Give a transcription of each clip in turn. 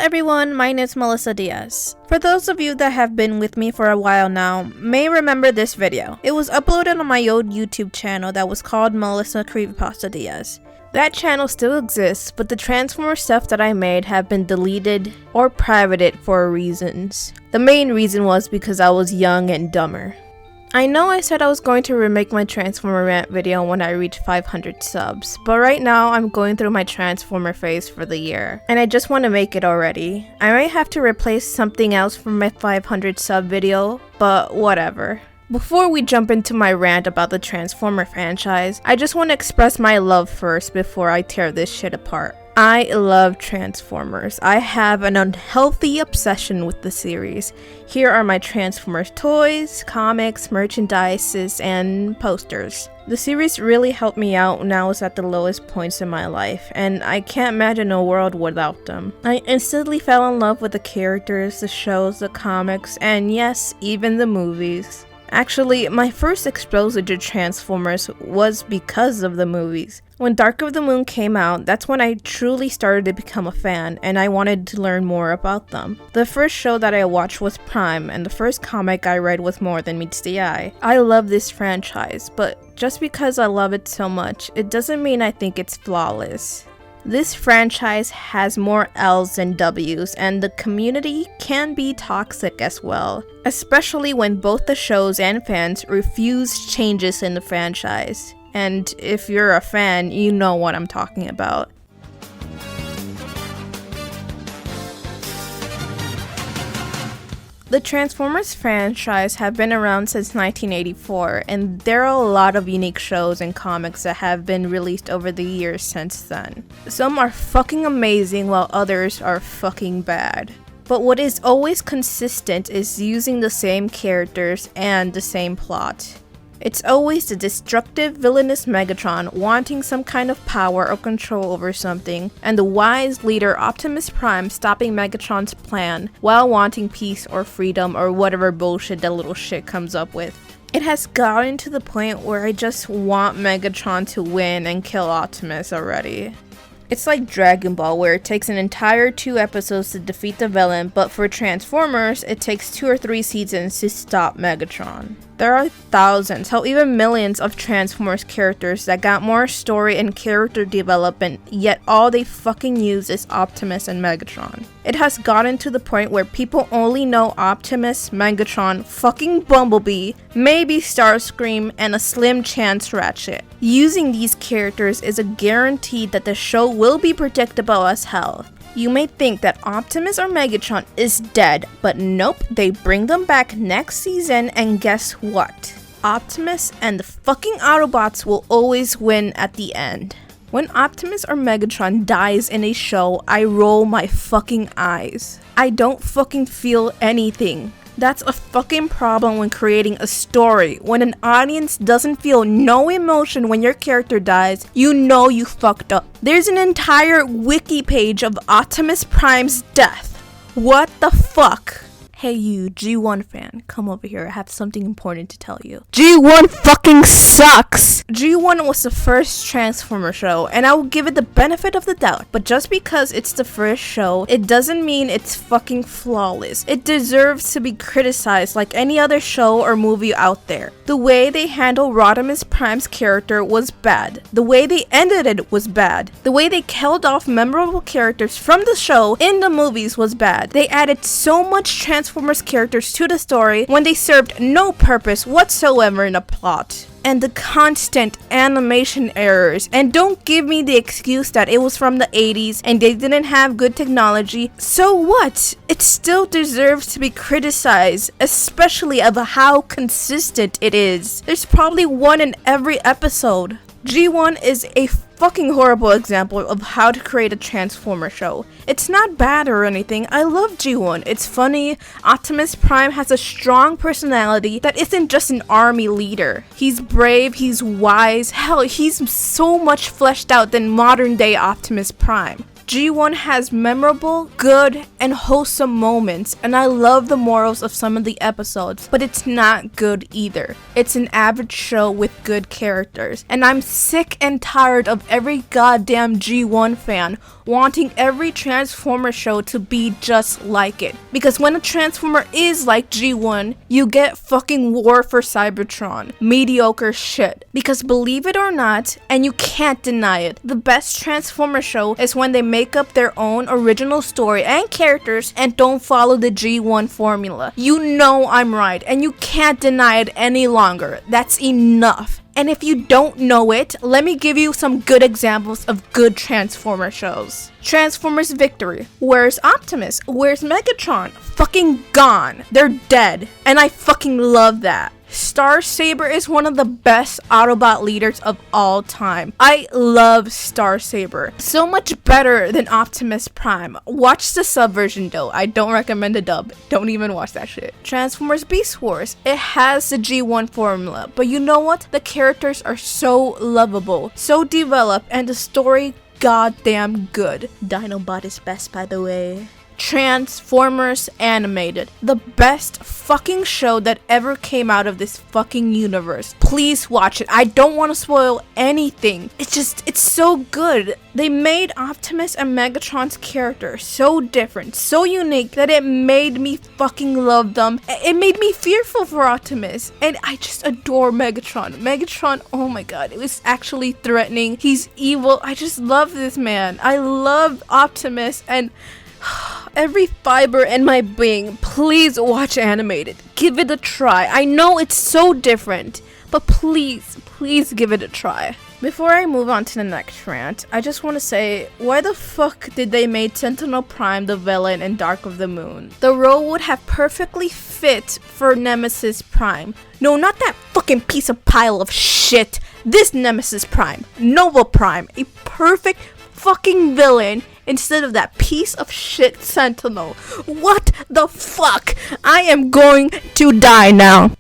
everyone, my name is Melissa Diaz. For those of you that have been with me for a while now, may remember this video. It was uploaded on my old YouTube channel that was called Melissa Creepypasta Diaz. That channel still exists, but the Transformers stuff that I made have been deleted or privated for reasons. The main reason was because I was young and dumber. I know I said I was going to remake my Transformer Rant video when I reach 500 subs, but right now I'm going through my Transformer phase for the year, and I just want to make it already. I might have to replace something else from my 500 sub video, but whatever. Before we jump into my rant about the Transformer franchise, I just want to express my love first before I tear this shit apart. I love Transformers. I have an unhealthy obsession with the series. Here are my Transformers toys, comics, merchandises, and posters. The series really helped me out when I was at the lowest points in my life, and I can't imagine a world without them. I instantly fell in love with the characters, the shows, the comics, and yes, even the movies. Actually, my first exposure to Transformers was because of the movies. When Dark of the Moon came out, that's when I truly started to become a fan, and I wanted to learn more about them. The first show that I watched was Prime, and the first comic I read was More Than Meets the Eye. I love this franchise, but just because I love it so much, it doesn't mean I think it's flawless. This franchise has more L's than W's, and the community can be toxic as well, especially when both the shows and fans refuse changes in the franchise. And if you're a fan, you know what I'm talking about. The Transformers franchise have been around since 1984, and there are a lot of unique shows and comics that have been released over the years since then. Some are fucking amazing while others are fucking bad. But what is always consistent is using the same characters and the same plot. It's always the destructive, villainous Megatron wanting some kind of power or control over something, and the wise leader Optimus Prime stopping Megatron's plan while wanting peace or freedom or whatever bullshit that little shit comes up with. It has gotten to the point where I just want Megatron to win and kill Optimus already. It's like Dragon Ball, where it takes an entire 2 episodes to defeat the villain, but for Transformers, it takes 2 or 3 seasons to stop Megatron. There are thousands, hell even millions of Transformers characters that got more story and character development, yet all they fucking use is Optimus and Megatron. It has gotten to the point where people only know Optimus, Megatron, fucking Bumblebee, maybe Starscream, and a slim chance Ratchet. Using these characters is a guarantee that the show will be predictable as hell. You may think that Optimus or Megatron is dead, but nope, they bring them back next season, and guess what? Optimus and the fucking Autobots will always win at the end. When Optimus or Megatron dies in a show, I roll my fucking eyes. I don't fucking feel anything. That's a fucking problem when creating a story. When an audience doesn't feel no emotion when your character dies, you know you fucked up. There's an entire wiki page of Optimus Prime's death. What the fuck? Hey you, G1 fan, come over here, I have something important to tell you. G1 fucking sucks! G1 was the first Transformer show, and I will give it the benefit of the doubt, but just because it's the first show, it doesn't mean it's fucking flawless. It deserves to be criticized like any other show or movie out there. The way they handled Rodimus Prime's character was bad. The way they ended it was bad. The way they killed off memorable characters from the show in the movies was bad. They added so much Transformers characters to the story when they served no purpose whatsoever in the plot. And the constant animation errors. And don't give me the excuse that it was from the 80s and they didn't have good technology. So what? It still deserves to be criticized, especially of how consistent it is. There's probably one in every episode. G1 is a fucking horrible example of how to create a Transformer show. It's not bad or anything, I love G1, it's funny. Optimus Prime has a strong personality that isn't just an army leader. He's brave, he's wise, hell, he's so much fleshed out than modern day Optimus Prime. G1 has memorable, good, and wholesome moments, and I love the morals of some of the episodes, but it's not good either. It's an average show with good characters, and I'm sick and tired of every goddamn G1 fan wanting every Transformer show to be just like it. Because when a Transformer is like G1, you get fucking War for Cybertron. Mediocre shit. Because believe it or not, and you can't deny it, the best Transformer show is when they make up their own original story and characters and don't follow the G1 formula. You know I'm right, and you can't deny it any longer. That's enough. And if you don't know it, let me give you some good examples of good Transformer shows. Transformers Victory. Where's Optimus? Where's Megatron? Fucking gone. They're dead. And I fucking love that. Saber is one of the best Autobot leaders of all time. I love Saber. So much better than Optimus Prime. Watch the sub version though. I don't recommend the dub. Don't even watch that shit. Transformers Beast Wars. It has the G1 formula, but you know what? The characters are so lovable, so developed, and the story goddamn good. Dinobot is best, by the way. Transformers Animated. The best fucking show that ever came out of this fucking universe. Please watch it. I don't want to spoil anything. It's so good. They made Optimus and Megatron's character so different, so unique, that it made me fucking love them. It made me fearful for Optimus. And I just adore Megatron. Megatron, oh my god, it was actually threatening. He's evil. I just love this man. I love Optimus, and every fiber in my being, please watch Animated. Give it a try. I know it's so different, but please give it a try. Before I move on to the next rant, I just want to say, why the fuck did they make Sentinel Prime the villain in Dark of the Moon? The role would have perfectly fit for Nemesis Prime. No, not that fucking piece of pile of shit. This Nemesis Prime, Nova Prime, a perfect fucking villain instead of that piece of shit Sentinel. What the fuck? I am going to die now.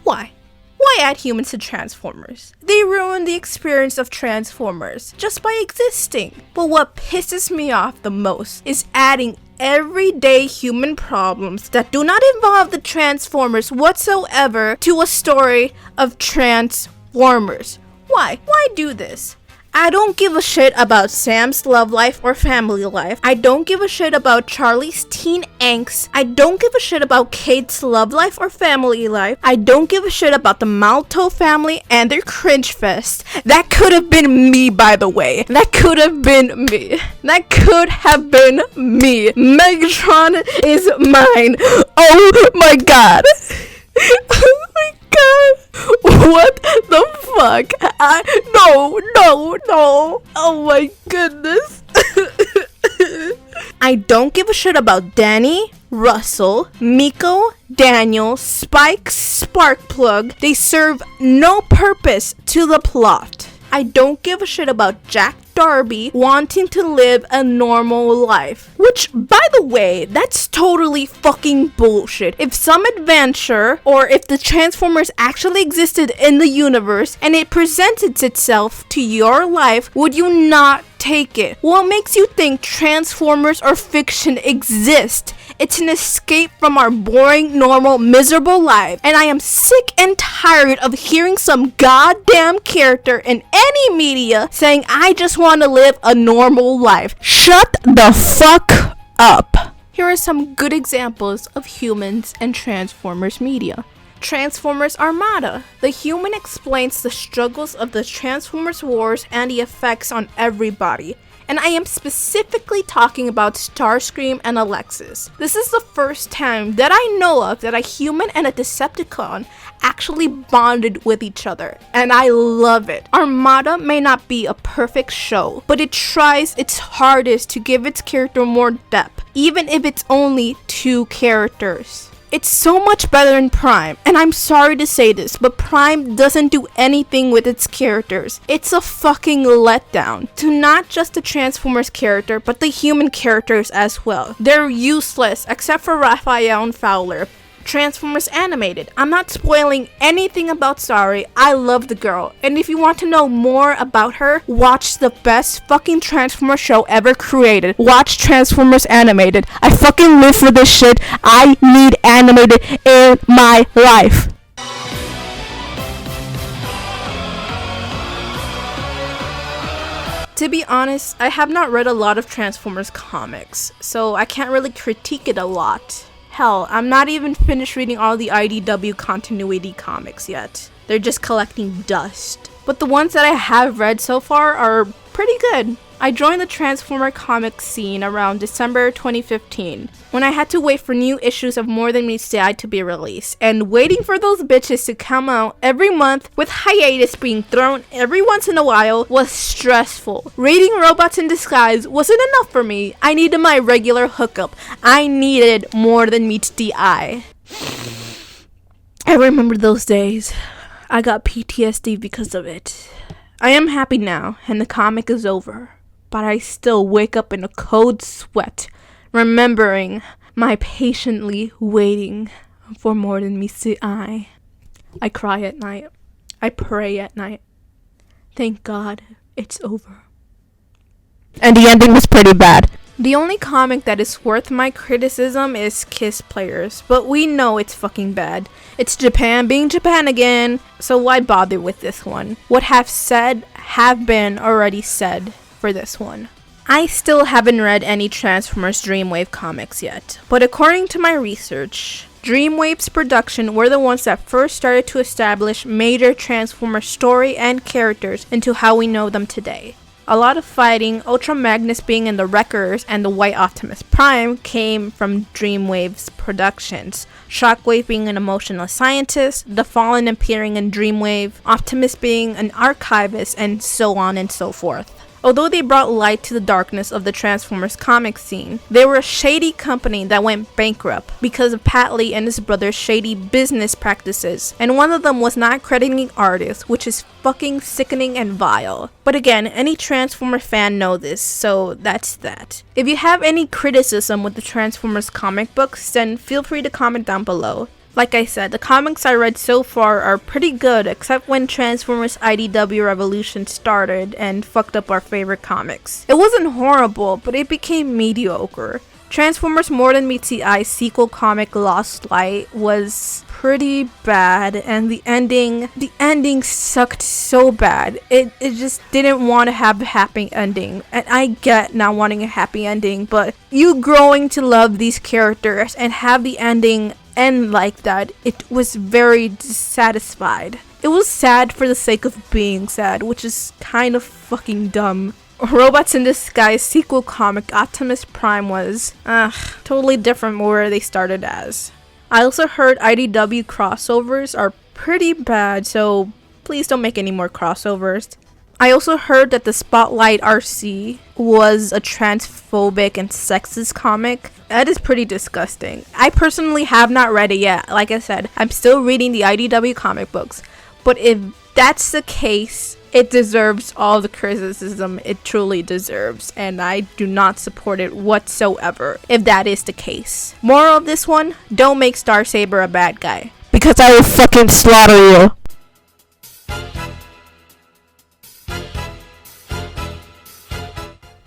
Why? Why add humans to Transformers? They ruin the experience of Transformers just by existing. But what pisses me off the most is adding everyday human problems that do not involve the Transformers whatsoever to a story of Transformers. Why? Why do this? I don't give a shit about Sam's love life or family life. I don't give a shit about Charlie's teen angst. I don't give a shit about Kate's love life or family life. I don't give a shit about the Malto family and their cringe fest. That could have been me, by the way. That could have been me. That could have been me. Megatron is mine. Oh my god. Oh my god. What the fuck? No. Oh my goodness. I don't give a shit about Danny, Russell, Miko, Daniel, Spike, Sparkplug. They serve no purpose to the plot. I don't give a shit about Jack Darby wanting to live a normal life. Which, by the way, that's totally fucking bullshit. If some adventure, or if the Transformers actually existed in the universe and it presented itself to your life, would you not take it? What makes you think Transformers or fiction exist? It's an escape from our boring, normal, miserable life. And I am sick and tired of hearing some goddamn character in any media saying, I just want to live a normal life. Shut the fuck up. Here are some good examples of humans and Transformers media. Transformers Armada. The human explains the struggles of the Transformers wars and the effects on everybody. And I am specifically talking about Starscream and Alexis. This is the first time that I know of that a human and a Decepticon actually bonded with each other, and I love it. Armada may not be a perfect show, but it tries its hardest to give its character more depth, even if it's only 2 characters. It's so much better than Prime, and I'm sorry to say this, but Prime doesn't do anything with its characters. It's a fucking letdown to not just the Transformers character, but the human characters as well. They're useless except for Raphael and Fowler. Transformers Animated. I'm not spoiling anything about Sari. I love the girl. And if you want to know more about her, watch the best fucking Transformers show ever created. Watch Transformers Animated. I fucking live for this shit. I need animated in my life. To be honest, I have not read a lot of Transformers comics, so I can't really critique it a lot. Hell, I'm not even finished reading all the IDW continuity comics yet. They're just collecting dust. But the ones that I have read so far are pretty good. I joined the Transformer comic scene around December 2015, when I had to wait for new issues of More Than Meets the Eye to be released, and waiting for those bitches to come out every month with hiatus being thrown every once in a while was stressful. Reading Robots in Disguise wasn't enough for me. I needed my regular hookup. I needed More Than Meets the Eye. I remember those days. I got PTSD because of it. I am happy now, and the comic is over. But I still wake up in a cold sweat, remembering my patiently waiting for More Than Meets the Eye. I cry at night. I pray at night. Thank God it's over. And the ending was pretty bad. The only comic that is worth my criticism is Kiss Players, but we know it's fucking bad. It's Japan being Japan again, so why bother with this one? What have been already said for this one. I still haven't read any Transformers Dreamwave comics yet, but according to my research, Dreamwave's production were the ones that first started to establish major Transformer story and characters into how we know them today. A lot of fighting, Ultra Magnus being in the Wreckers and the White Optimus Prime came from Dreamwave's productions. Shockwave being an emotional scientist, the Fallen appearing in Dreamwave, Optimus being an archivist, and so on and so forth. Although they brought light to the darkness of the Transformers comic scene, they were a shady company that went bankrupt because of Pat Lee and his brother's shady business practices, and one of them was not crediting artists, which is fucking sickening and vile. But again, any Transformer fan know this, so that's that. If you have any criticism with the Transformers comic books, then feel free to comment down below. Like I said, the comics I read so far are pretty good, except when Transformers IDW Revolution started and fucked up our favorite comics. It wasn't horrible, but it became mediocre. Transformers More Than Meets the Eye sequel comic Lost Light was pretty bad, and the ending sucked so bad. It just didn't want to have a happy ending, and I get not wanting a happy ending, but you growing to love these characters and have the ending end like that, it was very dissatisfied. It was sad for the sake of being sad, which is kind of fucking dumb. Robots in Disguise sequel comic Optimus Prime was totally different from where they started as. I also heard IDW crossovers are pretty bad, so please don't make any more crossovers. I also heard that the Spotlight RC was a transphobic and sexist comic. That is pretty disgusting. I personally have not read it yet. Like I said, I'm still reading the IDW comic books. But if that's the case, it deserves all the criticism it truly deserves, and I do not support it whatsoever if that is the case. Moral of this one, don't make Saber a bad guy, because I will fucking slaughter you.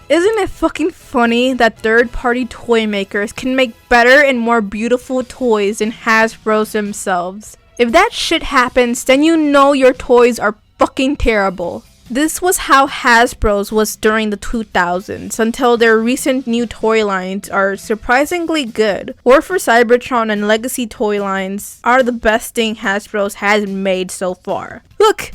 Isn't it fucking funny that third-party toy makers can make better and more beautiful toys than Hasbro's themselves? If that shit happens, then you know your toys are fucking terrible. This was how Hasbro's was during the 2000s, until their recent new toy lines are surprisingly good. War for Cybertron and Legacy toy lines are the best thing Hasbro's has made so far. Look!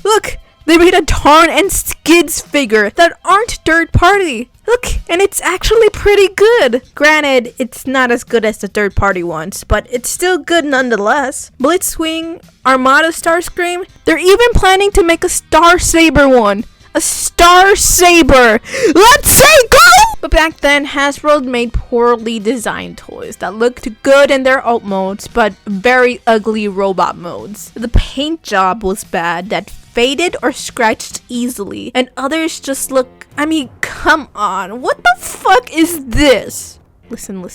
They made a Tarn and Skids figure that aren't third party. Look, and it's actually pretty good. Granted, it's not as good as the third party ones, but it's still good nonetheless. Blitzwing, Armada Starscream, they're even planning to make a Star Saber one. A Star Saber! Let's say go! But back then, Hasbro made poorly designed toys that looked good in their alt modes, but very ugly robot modes. The paint job was bad, that faded or scratched easily, and others just look, come on, what the fuck is this? Listen,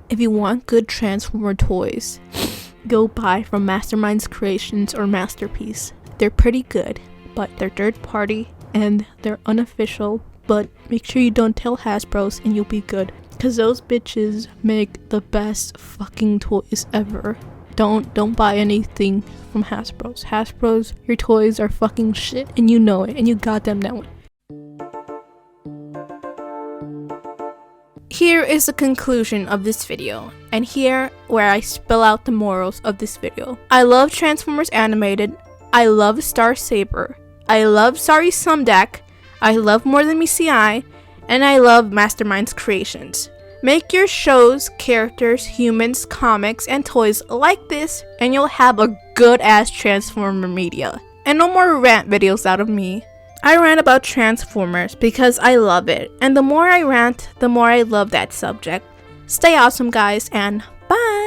if you want good Transformer toys, go buy from Mastermind's Creations or Masterpiece. They're pretty good, but they're third party and they're unofficial, but make sure you don't tell Hasbro's and you'll be good. Cause those bitches make the best fucking toys ever. Don't buy anything from Hasbro's. Hasbro's, your toys are fucking shit and you know it and you goddamn know it. Here is the conclusion of this video, and here where I spill out the morals of this video. I love Transformers Animated, I love Star Saber, I love Sorry Sumdak, I love More Than Meets the Eye, and I love Mastermind's Creations. Make your shows, characters, humans, comics, and toys like this, and you'll have a good-ass Transformer media. And no more rant videos out of me. I rant about Transformers because I love it, and the more I rant, the more I love that subject. Stay awesome, guys, and bye!